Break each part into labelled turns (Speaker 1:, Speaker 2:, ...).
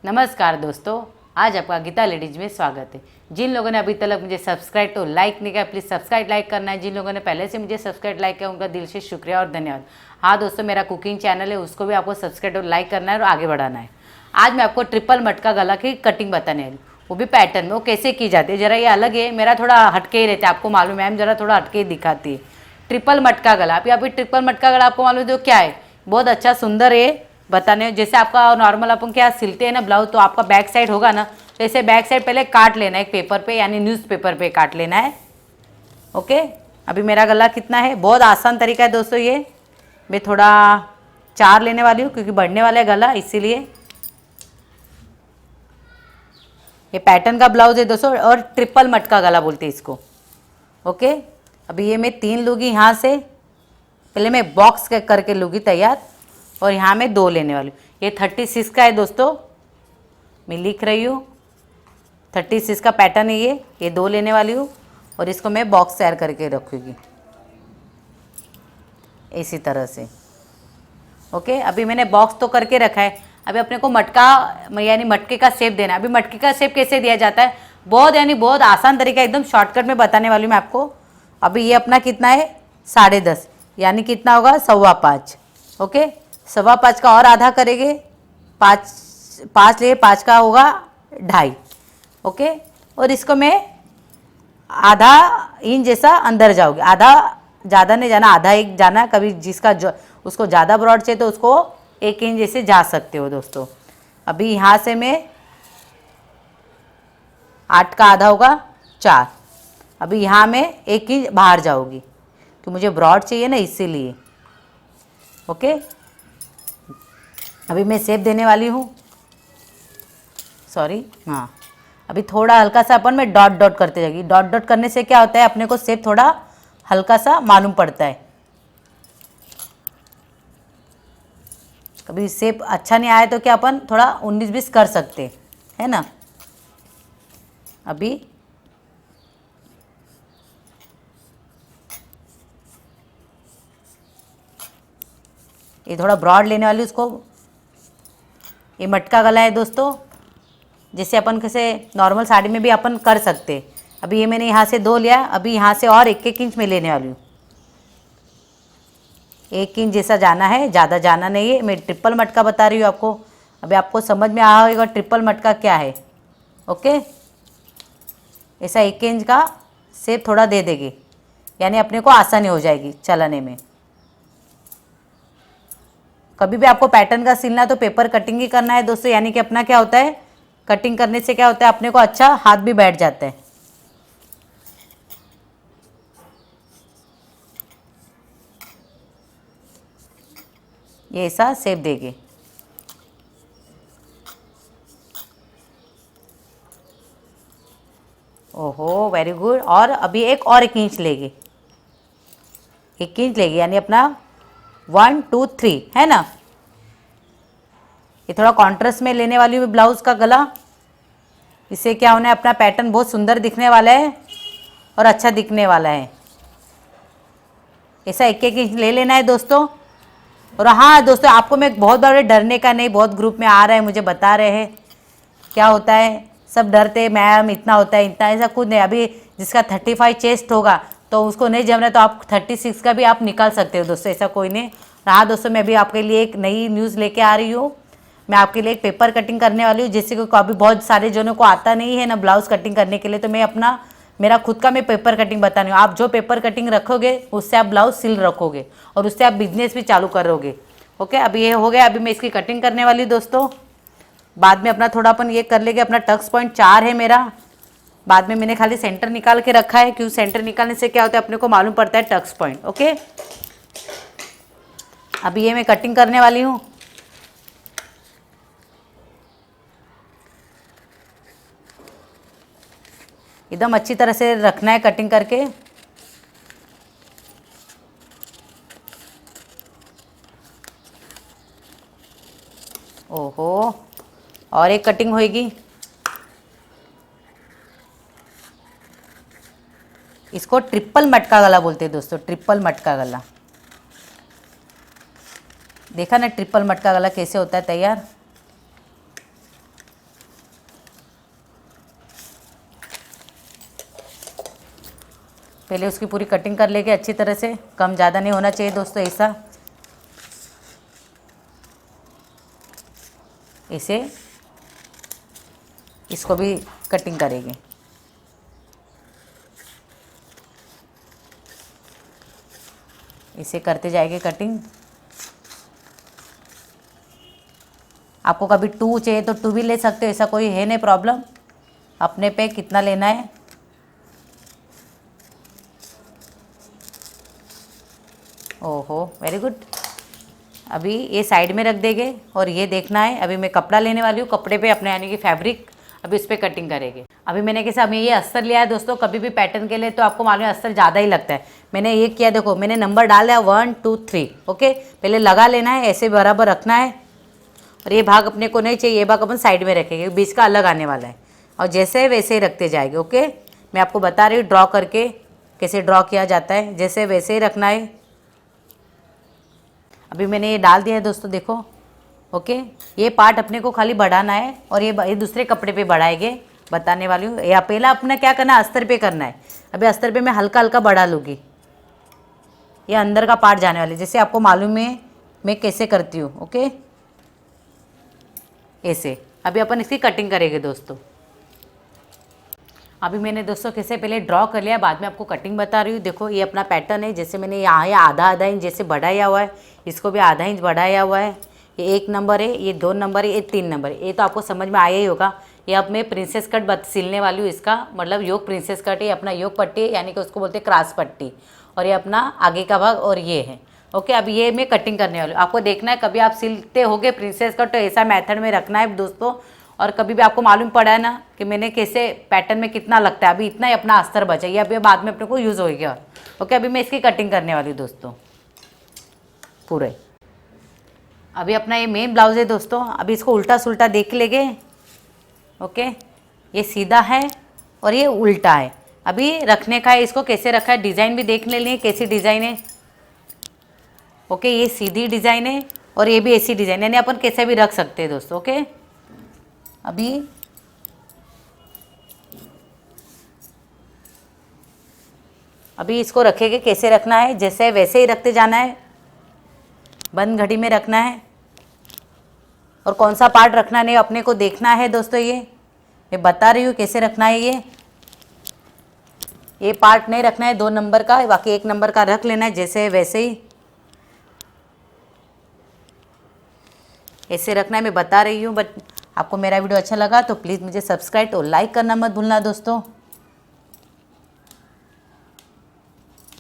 Speaker 1: नमस्कार दोस्तों, आज आपका गीता लेडीज में स्वागत है। जिन लोगों ने अभी तक मुझे सब्सक्राइब तो लाइक नहीं किया, प्लीज़ सब्सक्राइब लाइक करना है। जिन लोगों ने पहले से मुझे सब्सक्राइब लाइक किया उनका दिल से शुक्रिया और धन्यवाद। हाँ दोस्तों, मेरा कुकिंग चैनल है, उसको भी आपको सब्सक्राइब और लाइक करना है और आगे बढ़ाना है। आज मैं आपको ट्रिपल मटका गला की कटिंग बताने वाली हूँ, वो भी पैटर्न में। वो कैसे की जाती है, ज़रा ये अलग है, मेरा थोड़ा हटके ही रहता है, आपको मालूम है, मैम ज़रा थोड़ा हटके ही दिखाती है। ट्रिपल मटका गला, अभी ट्रिपल मटका गला आपको मालूम है जो क्या है, बहुत अच्छा सुंदर है बताने। जैसे आपका नॉर्मल अपन क्या सिलते हैं ना ब्लाउज, तो आपका बैक साइड होगा ना, तो ऐसे बैक साइड पहले काट लेना है एक पेपर पे, यानी न्यूज़पेपर पे काट लेना है। ओके, अभी मेरा गला कितना है, बहुत आसान तरीका है दोस्तों ये। मैं थोड़ा 4 लेने वाली हूँ क्योंकि बढ़ने वाला है गला, इसीलिए। ये पैटर्न का ब्लाउज है दोस्तों, और ट्रिपल मटका गला बोलते हैं इसको। ओके, अभी ये मैं 3 लूँगी यहाँ से, पहले मैं बॉक्स करके लूँगी तैयार, और यहाँ मैं 2 लेने वाली हूँ। ये 36 का है दोस्तों, मैं लिख रही हूँ 36 का पैटर्न है ये 2 लेने वाली हूँ, और इसको मैं बॉक्स तैयार करके रखूँगी इसी तरह से। ओके, अभी मैंने बॉक्स तो करके रखा है। अभी अपने को मटका यानी मटके का शेप देना है। अभी मटके का शेप कैसे दिया जाता है, बहुत आसान तरीका, एकदम शॉर्टकट में बताने वाली हूँ मैं आपको। अभी ये अपना कितना है 10.5, यानी कितना होगा 5.25। ओके, 5.25 का और आधा करेंगे, 5 ले 5 का होगा 2.5। ओके, और इसको मैं आधा इंच जैसा अंदर जाओगे, आधा ज़्यादा नहीं जाना, आधा एक जाना। कभी जिसका उसको ज़्यादा ब्रॉड चाहिए तो उसको 1 इंच जैसे जा सकते हो दोस्तों। अभी यहाँ से मैं 8 का आधा होगा 4। अभी यहाँ मैं 1 इंच बाहर जाऊँगी तो मुझे ब्रॉड चाहिए ना, इसीलिए। ओके, अभी मैं शेप देने वाली हूँ, सॉरी, हाँ। अभी थोड़ा हल्का सा अपन में डॉट डॉट करते जाएगी। डॉट डॉट करने से क्या होता है, अपने को शेप थोड़ा हल्का सा मालूम पड़ता है। कभी शेप अच्छा नहीं आया तो क्या अपन थोड़ा 19-20 कर सकते है ना। अभी ये थोड़ा ब्रॉड लेने वाली उसको। ये मटका गला है दोस्तों, जैसे अपन कैसे नॉर्मल साड़ी में भी अपन कर सकते। अभी ये मैंने यहाँ से 2 लिया, अभी यहाँ से और 1-1 इंच में लेने वाली हूँ। 1 इंच जैसा जाना है, ज़्यादा जाना नहीं है। मैं ट्रिपल मटका बता रही हूँ आपको, अभी आपको समझ में आया होगा ट्रिपल मटका क्या है। ओके, ऐसा 1 इंच का शेप थोड़ा दे देगी, यानी अपने को आसानी हो जाएगी चलाने में। कभी भी आपको पैटर्न का सिलना है तो पेपर कटिंग ही करना है दोस्तों, यानी कि अपना क्या होता है, कटिंग करने से क्या होता है, अपने को अच्छा हाथ भी बैठ जाता है। ये ऐसा शेप देंगे। ओहो, वेरी गुड। और अभी एक इंच लेंगे, 1 इंच लेंगे, यानी अपना 1 2 3 है ना। ये थोड़ा कॉन्ट्रास्ट में लेने वाली हूँ ब्लाउज का गला, इससे क्या होना है, अपना पैटर्न बहुत सुंदर दिखने वाला है और अच्छा दिखने वाला है। ऐसा 1-1 इंच ले लेना है दोस्तों। और हाँ दोस्तों, आपको मैं बहुत बड़े डरने का नहीं, बहुत ग्रुप में आ रहे हैं मुझे बता रहे हैं क्या होता है, सब डरते मैम इतना होता है इतना, ऐसा कुछ नहीं। अभी जिसका 35 चेस्ट होगा तो उसको नहीं जम रहा तो आप 36 का भी आप निकाल सकते हो दोस्तों, ऐसा कोई नहीं। हाँ दोस्तों, मैं भी आपके लिए एक नई न्यूज़ लेके आ रही हूँ। मैं आपके लिए एक पेपर कटिंग करने वाली हूँ, जैसे कि अभी बहुत सारे जनों को आता नहीं है ना ब्लाउज कटिंग करने के लिए, तो मैं मेरा खुद का मैं पेपर कटिंग बतानी हूँ। आप जो पेपर कटिंग रखोगे उससे आप ब्लाउज सिल रखोगे और उससे आप बिजनेस भी चालू करोगे। ओके, अभी ये हो गया, अभी मैं इसकी कटिंग करने वाली दोस्तों। बाद में अपना थोड़ा अपन ये कर लेंगे। अपना टक्स पॉइंट 4 है मेरा, बाद में मैंने खाली सेंटर निकाल के रखा है, क्यों सेंटर निकालने से क्या होता है, अपने को मालूम पड़ता है टक्स पॉइंट। ओके, अभी ये मैं कटिंग करने वाली हूँ। एकदम अच्छी तरह से रखना है कटिंग करके। ओहो, और एक कटिंग होएगी। इसको ट्रिपल मटका गला बोलते हैं दोस्तों, ट्रिपल मटका गला। देखा ना ट्रिपल मटका गला कैसे होता है तैयार। पहले उसकी पूरी कटिंग कर लेंगे अच्छी तरह से, कम ज़्यादा नहीं होना चाहिए दोस्तों। ऐसा इसे इसको भी कटिंग करेंगे। इसे करते जाएंगे कटिंग। आपको कभी 2 चाहिए तो 2 भी ले सकते हो, ऐसा कोई है नहीं प्रॉब्लम, अपने पे कितना लेना है। ओहो वेरी गुड। अभी ये साइड में रख देंगे और ये देखना है, अभी मैं कपड़ा लेने वाली हूँ, कपड़े पे अपने यानी कि फैब्रिक अभी इस पर कटिंग करेंगे। अभी मैंने कैसे अभी ये अस्तर लिया है दोस्तों, कभी भी पैटर्न के लिए तो आपको मालूम है अस्तर ज़्यादा ही लगता है। मैंने ये किया, देखो मैंने नंबर डाल दिया 1 2 3। ओके, पहले लगा लेना है, ऐसे बराबर रखना है। और ये भाग अपने को नहीं चाहिए, ये भाग अपन साइड में रखेंगे, बीच का अलग आने वाला है। और जैसे है वैसे ही रखते जाएंगे। ओके, मैं आपको बता रही हूँ ड्रॉ करके कैसे ड्रॉ किया जाता है, जैसे वैसे ही रखना है। अभी मैंने ये डाल दिया है दोस्तों, देखो। ओके, ये पार्ट अपने को खाली बढ़ाना है और ये दूसरे कपड़े पे बढ़ाएंगे, बताने वाली हूँ। या पहला अपना क्या करना है, अस्तर पे करना है। अभी अस्तर पे मैं हल्का हल्का बढ़ा लूँगी, ये अंदर का पार्ट जाने वाले, जैसे आपको मालूम है मैं कैसे करती हूँ। ओके, ऐसे अभी अपन इसकी कटिंग करेंगे दोस्तों। अभी मैंने दोस्तों कैसे पहले ड्रॉ कर लिया, बाद में आपको कटिंग बता रही हूँ। देखो ये अपना पैटर्न है, जैसे मैंने यहाँ आधा आधा इंच जैसे बढ़ाया हुआ है, इसको भी आधा इंच बढ़ाया हुआ है। ये 1 नंबर है, ये 2 नंबर है, ये 3 नंबर है। ये तो आपको समझ में आया ही होगा। ये अब मैं प्रिंसेस कट सिलने वाली हूँ, इसका मतलब योग प्रिंसेस कट है, अपना योग पट्टी है, यानी कि उसको बोलते हैं क्रॉस पट्टी। और ये अपना आगे का भाग और ये है। ओके, अब ये मैं कटिंग करने वाली हूँ। आपको देखना है, कभी आप सिलते होगे प्रिंसेस कट तो ऐसा मेथड में रखना है दोस्तों। और कभी भी आपको मालूम पड़ा है ना कि मैंने कैसे पैटर्न में कितना लगता है, अभी इतना ही अपना अस्तर बचा, ये अभी बाद में अपने को यूज़ होगा। ओके, अभी मैं इसकी कटिंग करने वाली हूँ दोस्तों पूरे। अभी अपना ये मेन ब्लाउज है दोस्तों, अभी इसको उल्टा सुल्टा देख लेंगे। ओके, ये सीधा है और ये उल्टा है, अभी रखने का है, इसको कैसे रखा है डिज़ाइन भी देख ले लें कैसी डिज़ाइन है। ओके, ये सीधी डिज़ाइन है और ये भी ऐसी डिज़ाइन, यानी अपन कैसे भी रख सकते हैं दोस्तों। ओके, अभी इसको रखेंगे, कैसे रखना है जैसे वैसे ही रखते जाना है, बंद घड़ी में रखना है। और कौन सा पार्ट रखना नहीं अपने को देखना है दोस्तों, ये मैं बता रही हूँ कैसे रखना है। ये पार्ट नहीं रखना है 2 नंबर का, बाकी 1 नंबर का रख लेना है, जैसे वैसे ही ऐसे रखना है, मैं बता रही हूँ। बट आपको मेरा वीडियो अच्छा लगा तो प्लीज़ मुझे सब्सक्राइब और लाइक करना मत भूलना दोस्तों।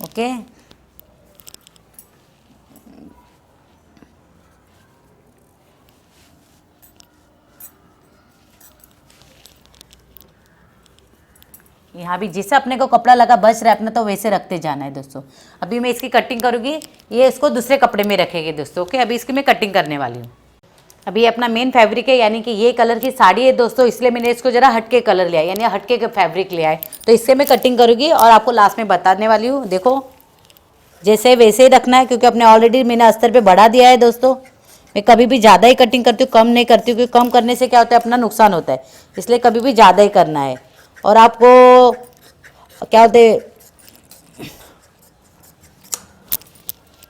Speaker 1: ओके, यहाँ भी जैसे अपने को कपड़ा लगा बच रहा है अपना, तो वैसे रखते जाना है दोस्तों। अभी मैं इसकी कटिंग करूँगी, ये इसको दूसरे कपड़े में रखेंगे दोस्तों। ओके, अभी इसकी मैं कटिंग करने वाली हूँ। अभी अपना मेन फैब्रिक है, यानी कि ये कलर की साड़ी है दोस्तों, इसलिए मैंने इसको जरा हटके कलर लिया है, यानी हटके का फैब्रिक लिया है। तो इससे मैं कटिंग करूँगी और आपको लास्ट में बताने वाली हूँ। देखो जैसे वैसे ही रखना है, क्योंकि अपने ऑलरेडी मैंने अस्तर पे बढ़ा दिया है दोस्तों। मैं कभी भी ज़्यादा ही कटिंग करती हूँ, कम नहीं करती हूँ, क्योंकि कम करने से क्या होता है अपना नुकसान होता है, इसलिए कभी भी ज़्यादा ही करना है। और आपको क्या होते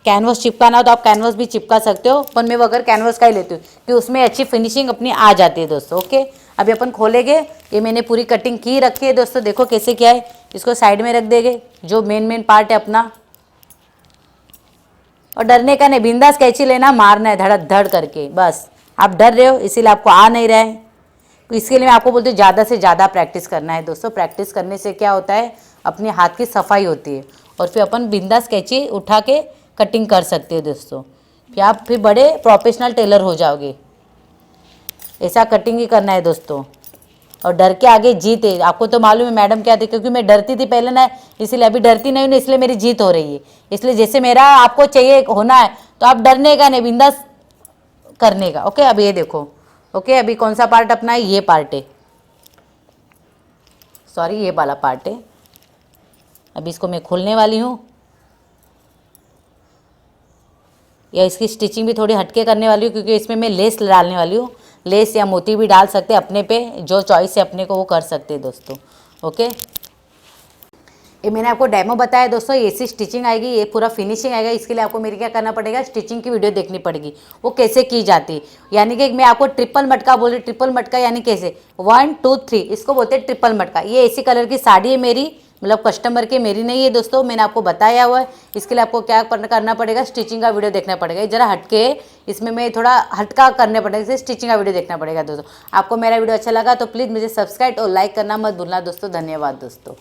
Speaker 1: कैनवस चिपकाना हो तो आप कैनवस भी चिपका सकते हो, पर मैं अगर कैनवस का ही लेती हूँ कि उसमें अच्छी फिनिशिंग अपनी आ जाती है दोस्तों। ओके, अभी अपन खोलेंगे। ये मैंने पूरी कटिंग की रखी है दोस्तों, देखो कैसे क्या है। इसको साइड में रख देंगे, जो मेन पार्ट है अपना। और डरने का नहीं, बिंदास कैंची लेना, मारना है धड़ धड़ करके, बस। आप डर रहे हो इसीलिए आपको आ नहीं रहा है, तो इसके लिए मैं आपको बोलती हूँ ज़्यादा से ज़्यादा प्रैक्टिस करना है दोस्तों। प्रैक्टिस करने से क्या होता है, अपने हाथ की सफाई होती है और फिर अपन बिंदास कैंची उठा के कटिंग कर सकते हो दोस्तों। फिर आप फिर बड़े प्रोफेशनल टेलर हो जाओगे। ऐसा कटिंग ही करना है दोस्तों। और डर के आगे जीत है, आपको तो मालूम है मैडम क्या थी, क्योंकि मैं डरती थी पहले ना, इसलिए अभी डरती नहीं हूँ, इसलिए मेरी जीत हो रही है। इसलिए जैसे मेरा आपको चाहिए होना है तो आप डरने का नहीं, बिंदास करने का। ओके, अब ये देखो। ओके, अभी कौन सा पार्ट अपना है, ये पार्ट है, सॉरी ये वाला पार्ट है। अभी इसको मैं खोलने वाली हूँ, या इसकी स्टिचिंग भी थोड़ी हटके करने वाली हूँ, क्योंकि इसमें मैं लेस डालने वाली हूँ। लेस या मोती भी डाल सकते हैं अपने पे, जो चॉइस है अपने को वो कर सकते हैं दोस्तों। ओके, ये मैंने आपको डेमो बताया दोस्तों, ऐसी स्टिचिंग आएगी, ये पूरा फिनिशिंग आएगा। इसके लिए आपको मेरी क्या करना पड़ेगा, स्टिचिंग की वीडियो देखनी पड़ेगी, वो कैसे की जाती है। यानी कि मैं आपको ट्रिपल मटका बोल रही, ट्रिपल मटका यानी कैसे 1 2 3, इसको बोलते हैं ट्रिपल मटका। ये ऐसी कलर की साड़ी है मेरी, मतलब कस्टमर की, मेरी नहीं है दोस्तों, मैंने आपको बताया हुआ है। इसके लिए आपको क्या करना पड़ेगा, स्टिचिंग का वीडियो देखना पड़ेगा। जरा हटके है, इसमें मैं थोड़ा हटका करने पड़ेगा, इसे स्टिचिंग का वीडियो देखना पड़ेगा दोस्तों। आपको मेरा वीडियो अच्छा लगा तो प्लीज़ मुझे सब्सक्राइब और लाइक करना मत भूलना दोस्तों। धन्यवाद दोस्तों।